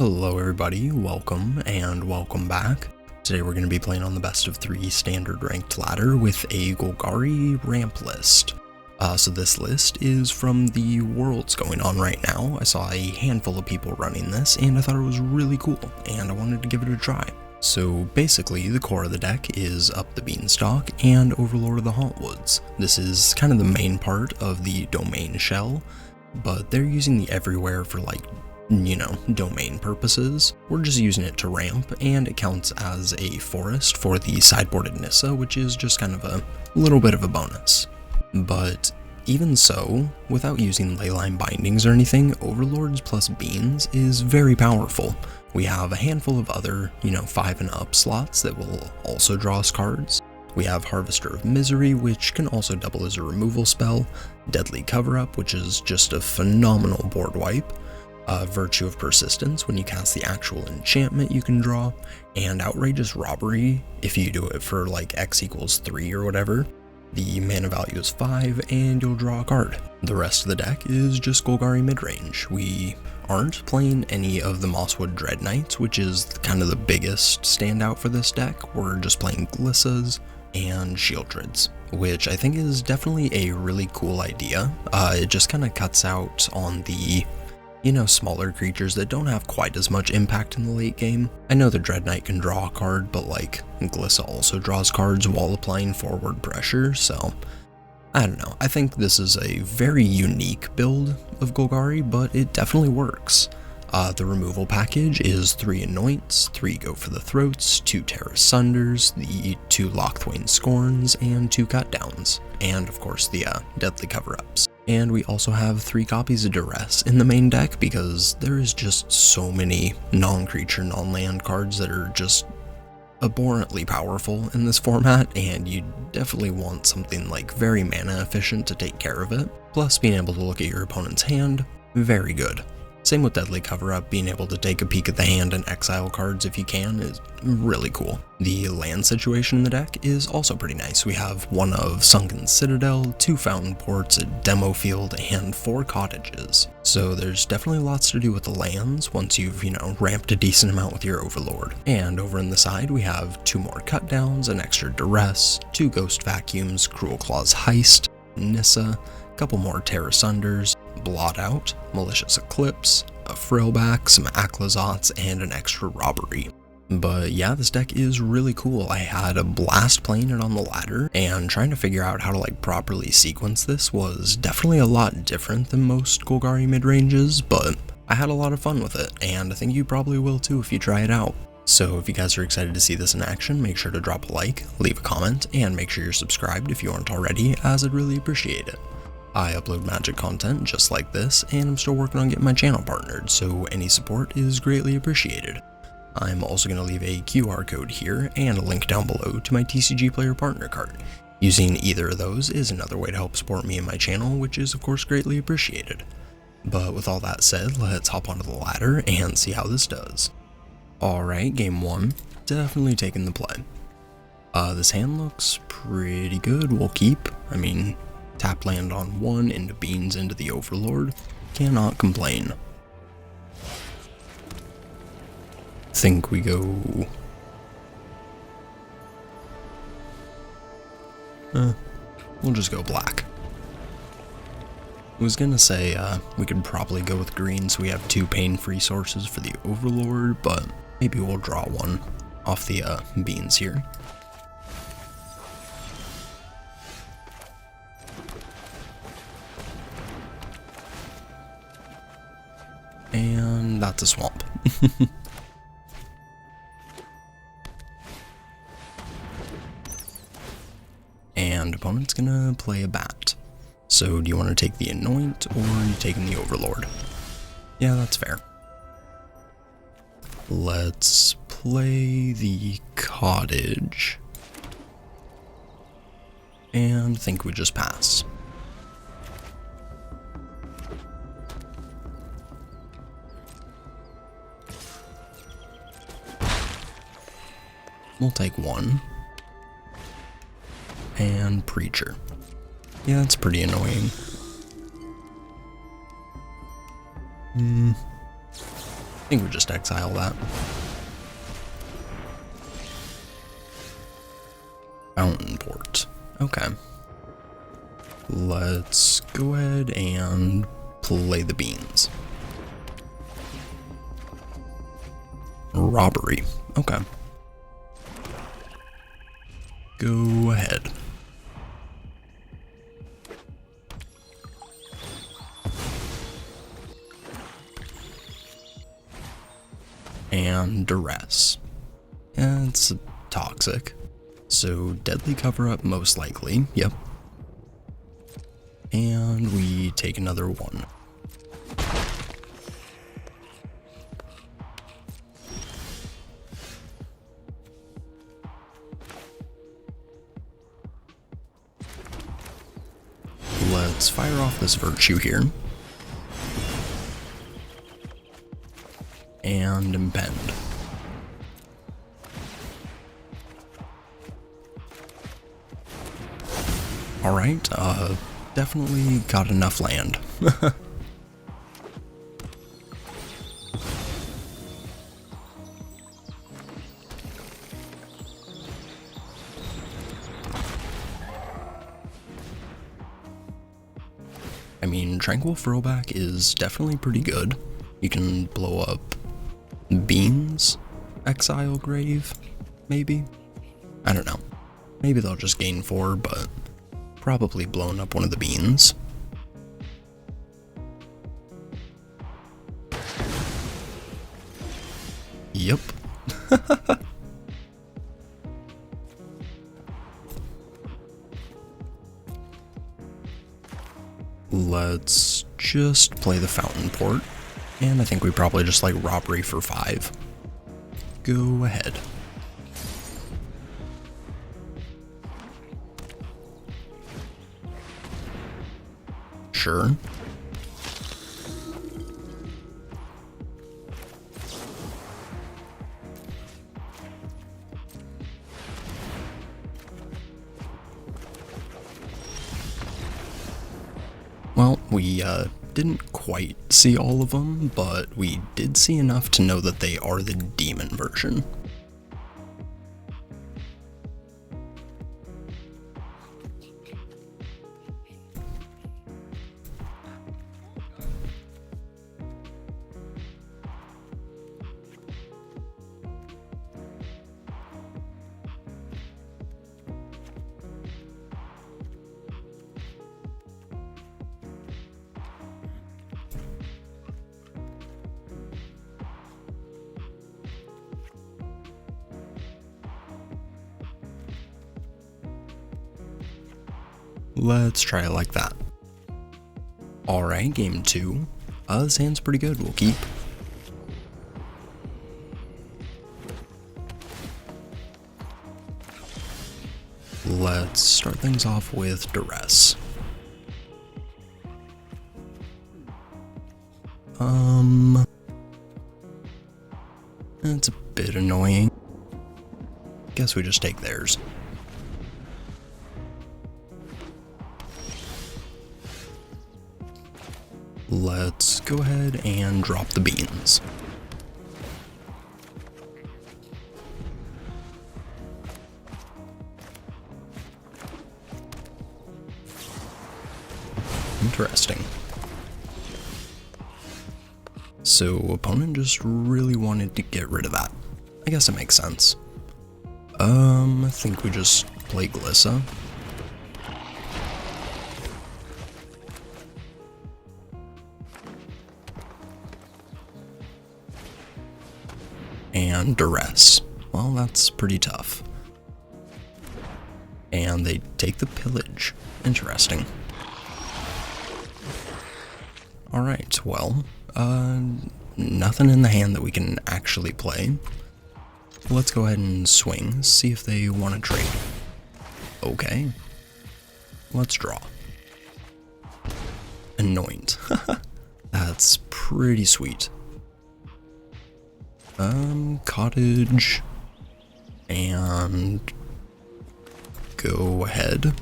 Hello everybody, welcome and welcome back. Today we're going to be playing on the best of 3 standard ranked ladder with a Golgari ramp list. So this list is from the Worlds going on right now. I saw a handful of people running this and I thought it was really cool and I wanted to give it a try. So basically the core of the deck is Up the Beanstalk and Overlord of the Hauntwoods. This is kind of the main part of the domain shell, but they're using the everywhere for domain purposes. We're just using it to ramp, and it counts as a forest for the sideboarded Nissa, which is just kind of a little bit of a bonus. But even so, without using leyline bindings or anything, Overlords plus Beans is very powerful. We have a handful of other, 5 and up slots that will also draw us cards. We have Harvester of Misery, which can also double as a removal spell, Deadly Cover-Up, which is just a phenomenal board wipe, Virtue of Persistence when you cast the actual enchantment you can draw, and Outrageous Robbery if you do it for like X equals 3 or whatever. The mana value is 5 and you'll draw a card. The rest of the deck is just Golgari mid-range. We aren't playing any of the Mosswood Dread Knights, which is kind of the biggest standout for this deck. We're just playing Glissas and Shieldreds, which I think is definitely a really cool idea. It just kind of cuts out on the smaller creatures that don't have quite as much impact in the late game. I know the Dread Knight can draw a card, but Glissa also draws cards while applying forward pressure, so I don't know. I think this is a very unique build of Golgari, but it definitely works. The removal package is 3 Anoints, 3 Go for the Throats, 2 Terra Sunders, the 2 Lochthwain Scorns, and 2 Cut Downs, and of course the Deadly Cover-Ups. And we also have 3 copies of Duress in the main deck because there is just so many non-creature, non-land cards that are just abhorrently powerful in this format, and you definitely want something very mana efficient to take care of it. Plus being able to look at your opponent's hand, very good. Same with Deadly Cover-Up, being able to take a peek at the hand and exile cards if you can is really cool. The land situation in the deck is also pretty nice. We have 1 of Sunken Citadel, 2 Fountain Ports, a Demo Field, and 4 Cottages. So there's definitely lots to do with the lands once you've, ramped a decent amount with your Overlord. And over in the side we have 2 more Cut Downs, an extra Duress, 2 Ghost Vacuums, Cruel Claw's Heist, Nissa, a couple more Terra Sunders, Blot Out, Malicious Eclipse, a Frillback, some Aclazots, and an extra Robbery. But yeah, this deck is really cool. I had a blast playing it on the ladder, and trying to figure out how to properly sequence this was definitely a lot different than most Golgari mid-ranges, but I had a lot of fun with it, and I think you probably will too if you try it out. So if you guys are excited to see this in action, make sure to drop a like, leave a comment, and make sure you're subscribed if you aren't already, as I'd really appreciate it. I upload magic content just like this, and I'm still working on getting my channel partnered, so any support is greatly appreciated. I'm also going to leave a QR code here and a link down below to my TCG Player Partner card. Using either of those is another way to help support me and my channel, which is of course greatly appreciated. But with all that said, let's hop onto the ladder and see how this does. Alright, game 1, definitely taking the play. This hand looks pretty good. We'll keep. Tap land on 1 into Beans into the Overlord. Cannot complain. Think we go... we'll just go black. I was gonna say we could probably go with green so we have 2 pain-free sources for the Overlord, but maybe we'll draw 1 off the Beans here. And that's a swamp. And opponent's gonna play a bat. So do you want to take the Anoint, or are you taking the Overlord? Yeah, that's fair. Let's play the Cottage. And think we just pass. We'll take 1. And Preacher. Yeah, that's pretty annoying. think we just exile that. Fountain Port. Okay. Let's go ahead and play the beans. Robbery. Okay. Go ahead. And duress. Yeah, it's toxic. So deadly cover-up most likely. Yep. And we take another one. Let's fire off this virtue here. And impend. Alright, definitely got enough land. I mean, Tranquil Throwback is definitely pretty good. You can blow up beans, exile grave, maybe? I don't know. Maybe they'll just gain 4, but probably blowing up one of the beans. Yep. Let's just play the Fountain Port, and I think we probably just like Robbery for 5. Go ahead. Sure. Well, we didn't quite see all of them, but we did see enough to know that they are the demon version. Let's try it like that. Alright, game 2. This hand's pretty good, we'll keep. Let's start things off with duress. That's a bit annoying. Guess we just take theirs. Let's go ahead and drop the beans. Interesting. So, opponent just really wanted to get rid of that. I guess it makes sense. I think we just play Glissa. And duress. Well, that's pretty tough. And they take the pillage. Interesting. Alright, well, nothing in the hand that we can actually play. Let's go ahead and swing, see if they want to trade. Okay. Let's draw. Anoint. That's pretty sweet. Cottage. And go ahead.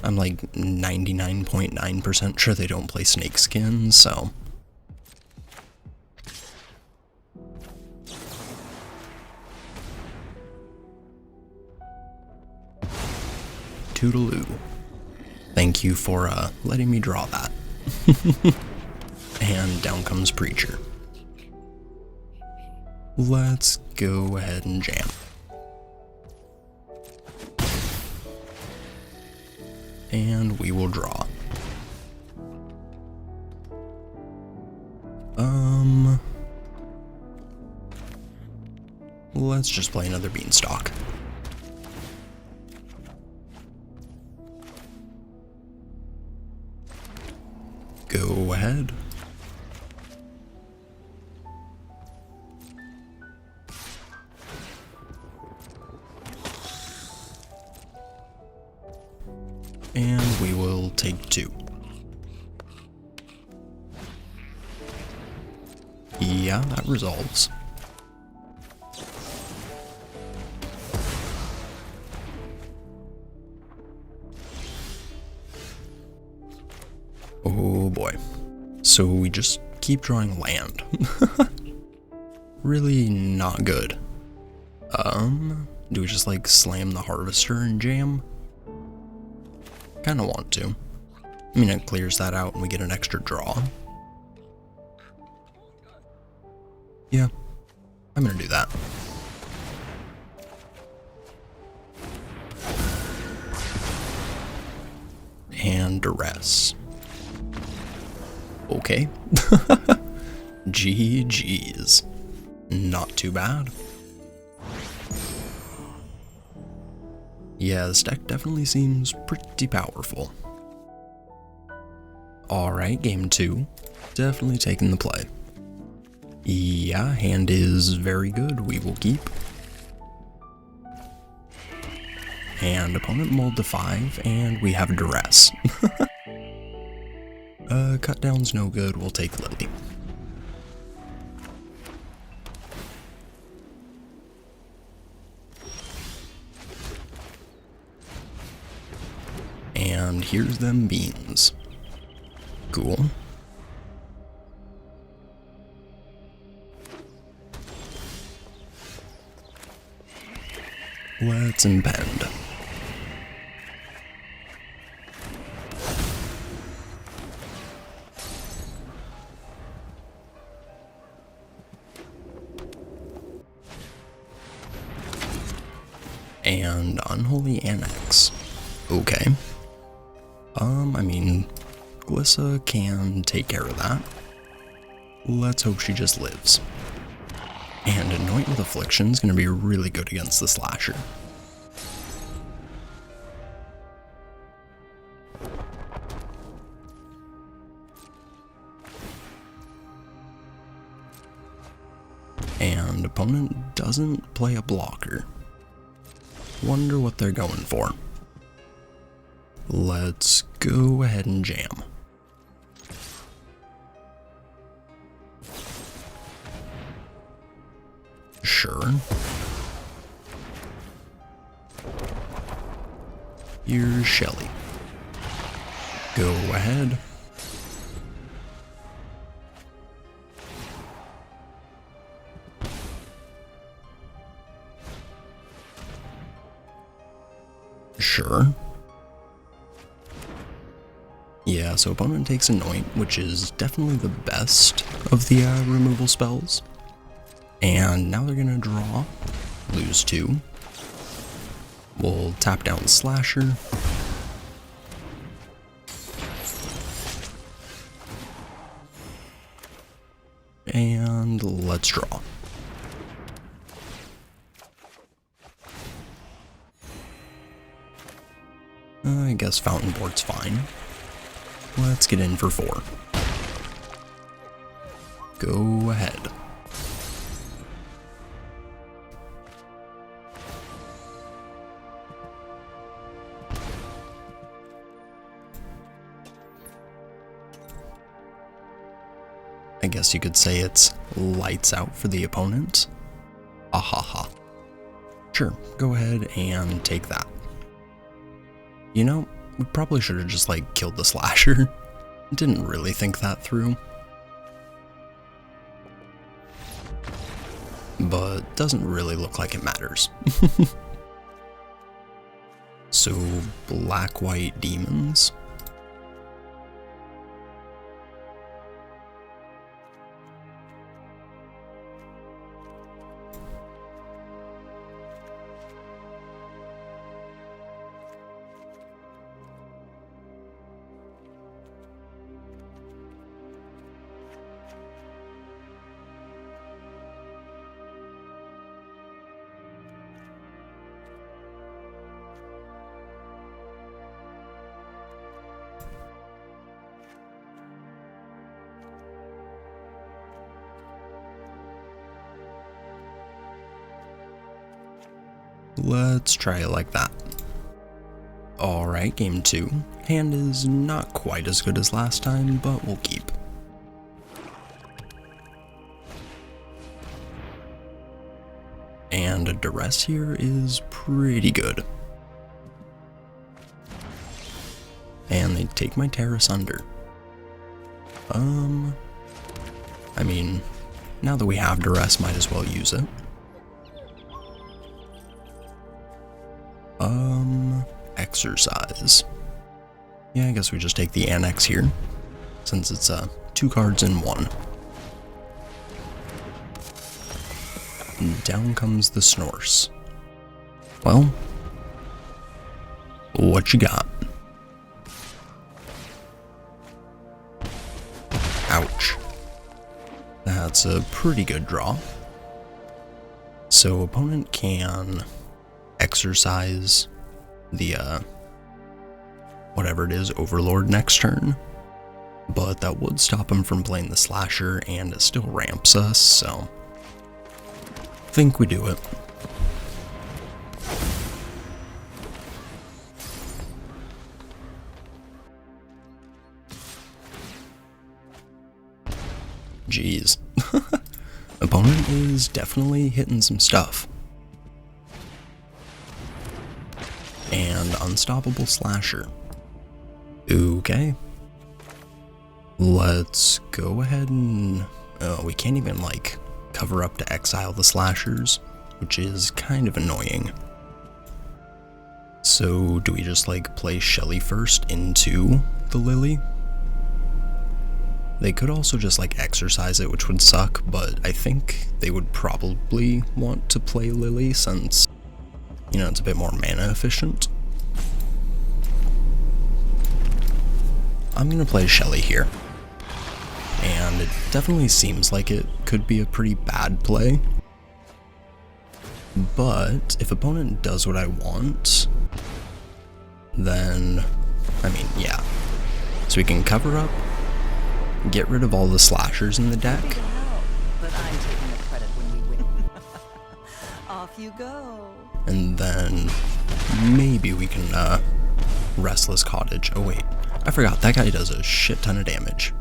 I'm like 99.9% sure they don't play Snakeskin, so toodaloo. Thank you for letting me draw that. And down comes Preacher. Let's go ahead and jam. And we will draw. Let's just play another Beanstalk. Go ahead. And we will take 2. Yeah, that resolves. Oh boy. So we just keep drawing land. Really not good. Do we just like slam the Harvester and jam? Kinda want to. I mean, it clears that out and we get an extra draw. Yeah, I'm gonna do that. And Duress. Okay. GG's. Not too bad. Yeah, this deck definitely seems pretty powerful. Alright, game 2. Definitely taking the play. Yeah, hand is very good. We will keep. And opponent mulled to 5, and we have Duress. Cut down's no good. We'll take Lily. And here's them beans. Cool. Let's impend. And Unholy Annex. Okay. I mean, Glissa can take care of that. Let's hope she just lives. And Anoint with Affliction is going to be really good against the Slasher. And opponent doesn't play a blocker. Wonder what they're going for. Let's go ahead and jam. Sure. Here's Shelly. Go ahead. Sure. Yeah, so opponent takes Anoint, which is definitely the best of the removal spells. And now they're gonna draw, lose 2. We'll tap down Slasher. And let's draw. I guess Fountain Board's fine. Let's get in for 4. Go ahead. I guess you could say it's lights out for the opponent. Ahaha. Sure, go ahead and take that. You know, we probably should have just like killed the Slasher. Didn't really think that through. But doesn't really look like it matters. So black-white demons. Let's try it like that. Alright, game 2. Hand is not quite as good as last time, but we'll keep. And a duress here is pretty good. And they take my terrace under. I mean, now that we have duress, might as well use it. Exercise. Yeah, I guess we just take the annex here, since it's 2 cards in 1. And down comes the Snorse. Well, what you got? Ouch. That's a pretty good draw. So opponent can exercise the whatever it is, Overlord next turn, but that would stop him from playing the Slasher, and it still ramps us, so I think we do it. Jeez. Opponent is definitely hitting some stuff. And Unstoppable Slasher. Okay. Let's go ahead and... oh, we can't even, like, cover up to exile the Slashers, which is kind of annoying. So, do we just, like, play Shelly first into the Lily? They could also just, like, exercise it, which would suck, but I think they would probably want to play Lily since, you know, it's a bit more mana efficient. I'm gonna play Shelly here. And it definitely seems like it could be a pretty bad play. But if opponent does what I want, then, I mean, yeah. So we can cover up, get rid of all the Slashers in the deck. But I'm taking the credit when we win. Off you go. And then maybe we can Restless Cottage. Oh wait, I forgot that guy does a shit ton of damage.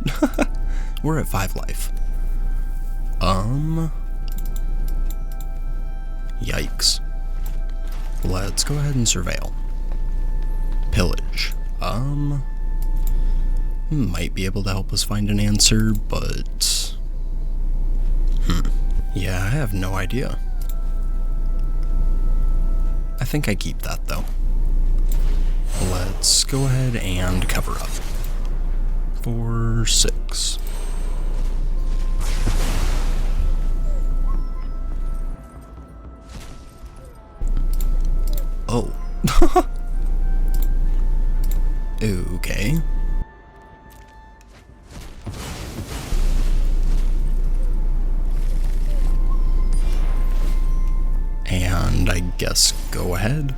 We're at 5 life. Yikes. Let's go ahead and surveil. Pillage. Might be able to help us find an answer, but yeah, I have no idea. I think I keep that though. Let's go ahead and cover up for 6. Oh. Okay. And I guess go ahead.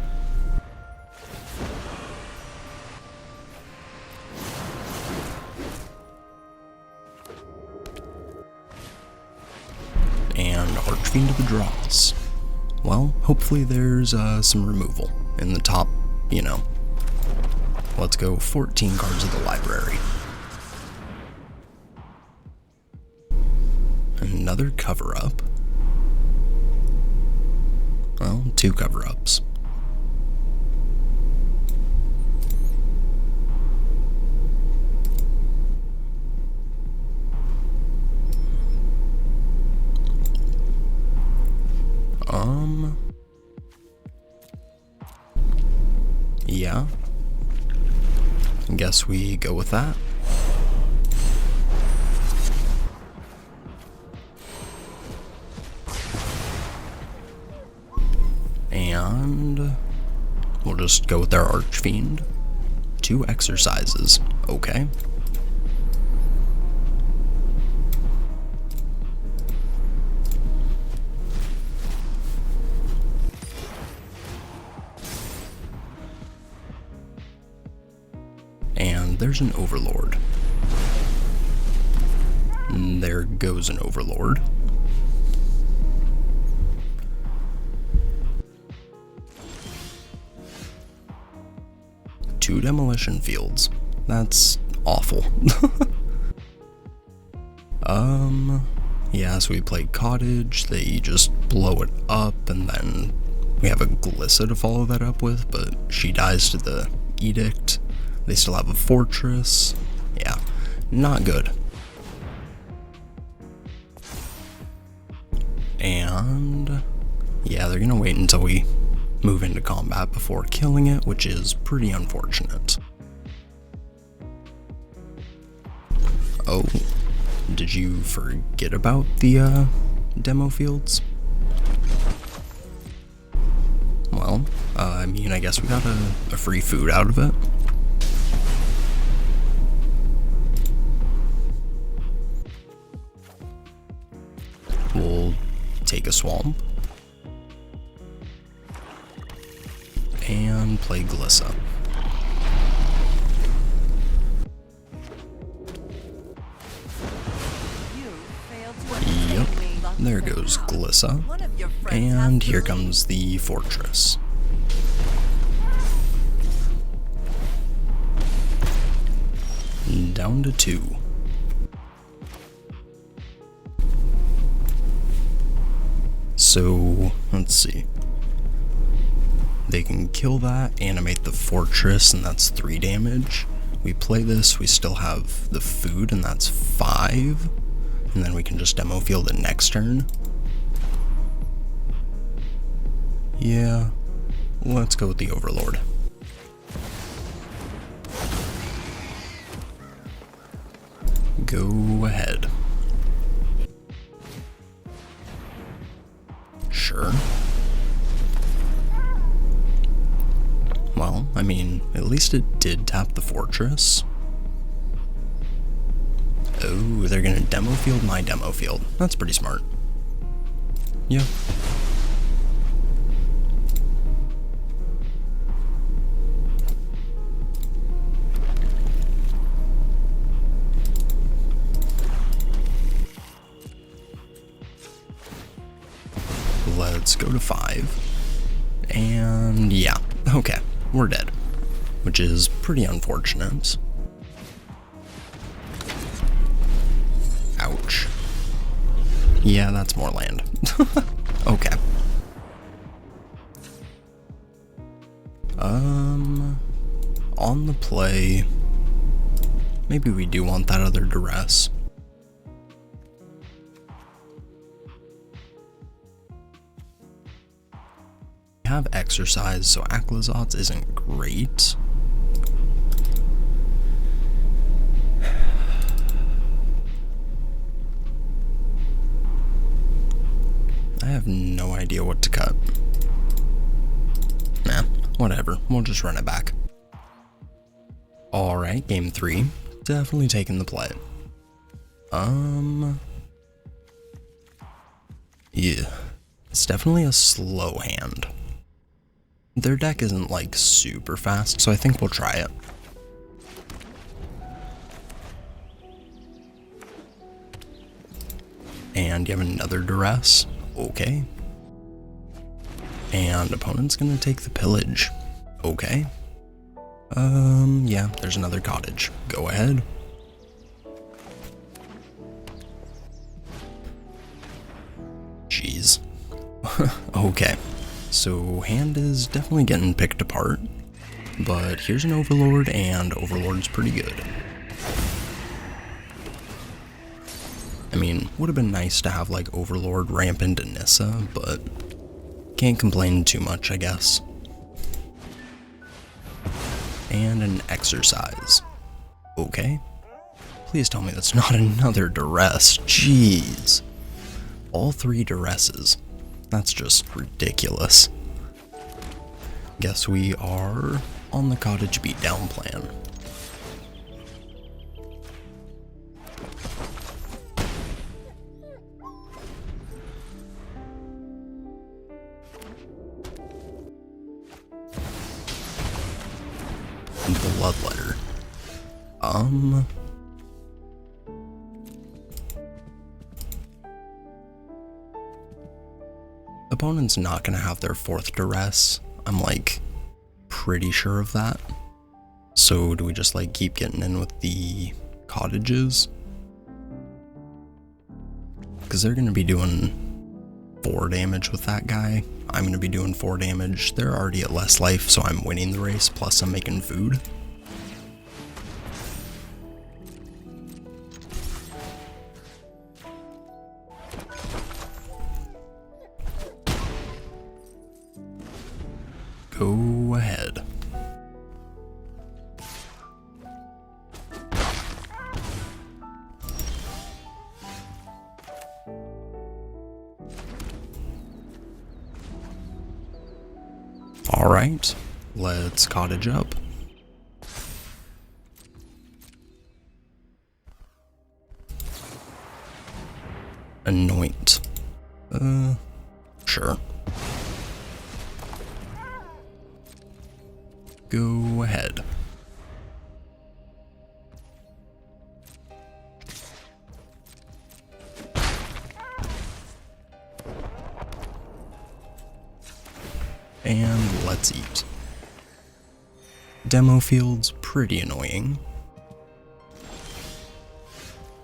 And Archfiend to the draws. Well, hopefully there's some removal in the top, you know. Let's go 14 cards of the library. Another cover-up. Well, 2 cover-ups. guess we go with that. And we'll just go with our Archfiend. 2 exercises. Okay. And there's an Overlord. And there goes an Overlord. Two demolition fields. That's awful. Yeah, so we play Cottage, they just blow it up, and then we have a Glissa to follow that up with, but she dies to the Edict. They still have a Fortress. Yeah, not good. And yeah, they're gonna wait until we move into combat before killing it, which is pretty unfortunate. Oh, did you forget about the demo fields? Well, I mean, I guess we got a free food out of it. We'll take a swamp and play Glissa. Yep, there goes Glissa, and here comes the Fortress. Down to 2. So, let's see. They can kill that, animate the Fortress, and that's 3 damage. We play this, we still have the food, and that's 5. And then we can just demo field it next turn. Yeah, let's go with the Overlord. Go ahead. Sure. Well, I mean, at least it did tap the Fortress. Oh, they're gonna demo field my demo field. That's pretty smart. Yeah. Let's go to 5. And yeah, okay, we're dead. Which is pretty unfortunate. Ouch. Yeah, that's more land. Okay. On the play, maybe we do want that other duress. We have exercise, so Aclazotz isn't great. I have no idea what to cut. Nah, whatever. We'll just run it back. Alright, game 3. Definitely taking the play. Yeah. It's definitely a slow hand. Their deck isn't like super fast, so I think we'll try it. And you have another duress. Okay. And opponent's gonna take the pillage. Okay. Yeah, there's another cottage. Go ahead. Jeez. Okay. So hand is definitely getting picked apart. But here's an Overlord, and Overlord's pretty good. I mean, would have been nice to have like Overlord ramp into Nissa, but can't complain too much, I guess. And an exercise. Okay. Please tell me that's not another duress. Jeez. All 3 duresses. That's just ridiculous. Guess we are on the cottage beatdown plan. Bloodletter. Opponent's not gonna have their 4th duress. I'm like pretty sure of that. So do we just like keep getting in with the cottages? Because they're gonna be doing 4 damage with that guy. I'm gonna be doing 4 damage. They're already at less life, so I'm winning the race, plus I'm making food. Go ahead. Alright, let's cottage up. Anoint. Sure. Go ahead. And let's eat. Demo field's pretty annoying.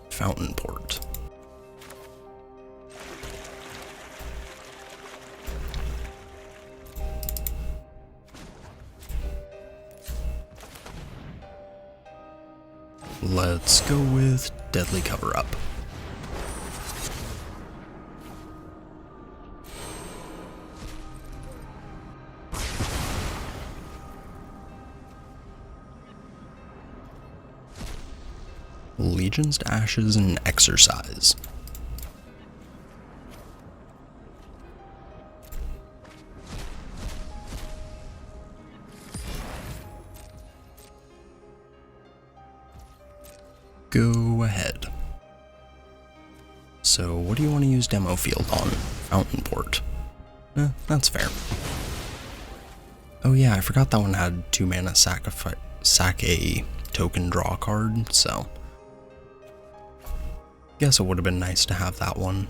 Fountain port. Let's go with Deadly Cover-Up. Legions to Ashes and Exercise. Go ahead. So what do you want to use Demo Field on? Fountain Port. That's fair. Oh yeah, I forgot that one had 2 mana sack a token draw card, so guess it would have been nice to have that one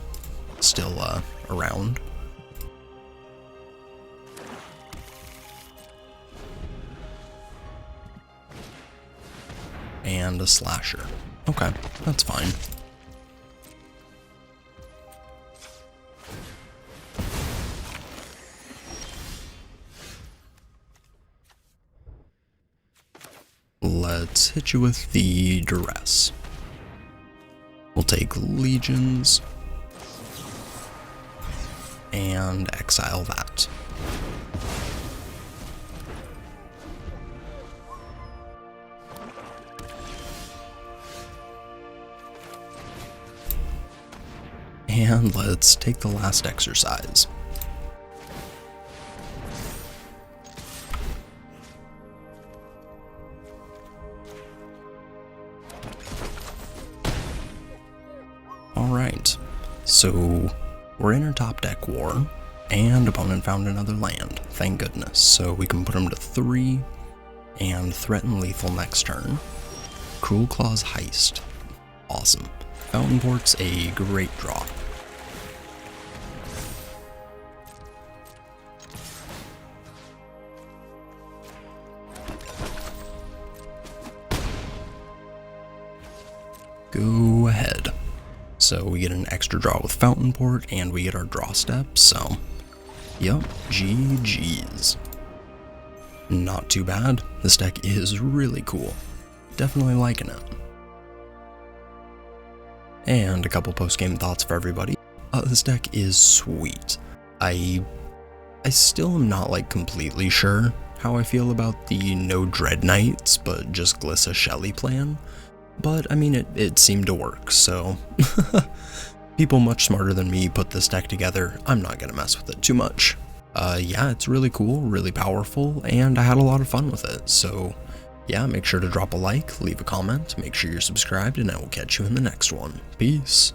still around. And a slasher. Okay, that's fine. Let's hit you with the Duress. We'll take Legions and exile that. And let's take the last exercise. Alright, so we're in our top deck war, and opponent found another land, thank goodness. So we can put him to 3 and threaten lethal next turn. Cruel Claw's Heist. Awesome. Fountain Port's a great draw. Go ahead. So we get an extra draw with Fountain Port, and we get our draw step, so yup, GG's. Not too bad. This deck is really cool. Definitely liking it. And a couple post-game thoughts for everybody. This deck is sweet. I still am not like completely sure how I feel about the no Dread Knights, but just Glissa Shelly plan. But I mean, it seemed to work, so people much smarter than me put this deck together. I'm not gonna mess with it too much. Yeah, it's really cool, really powerful, and I had a lot of fun with it. So yeah, make sure to drop a like, leave a comment, make sure you're subscribed, and I will catch you in the next one. Peace.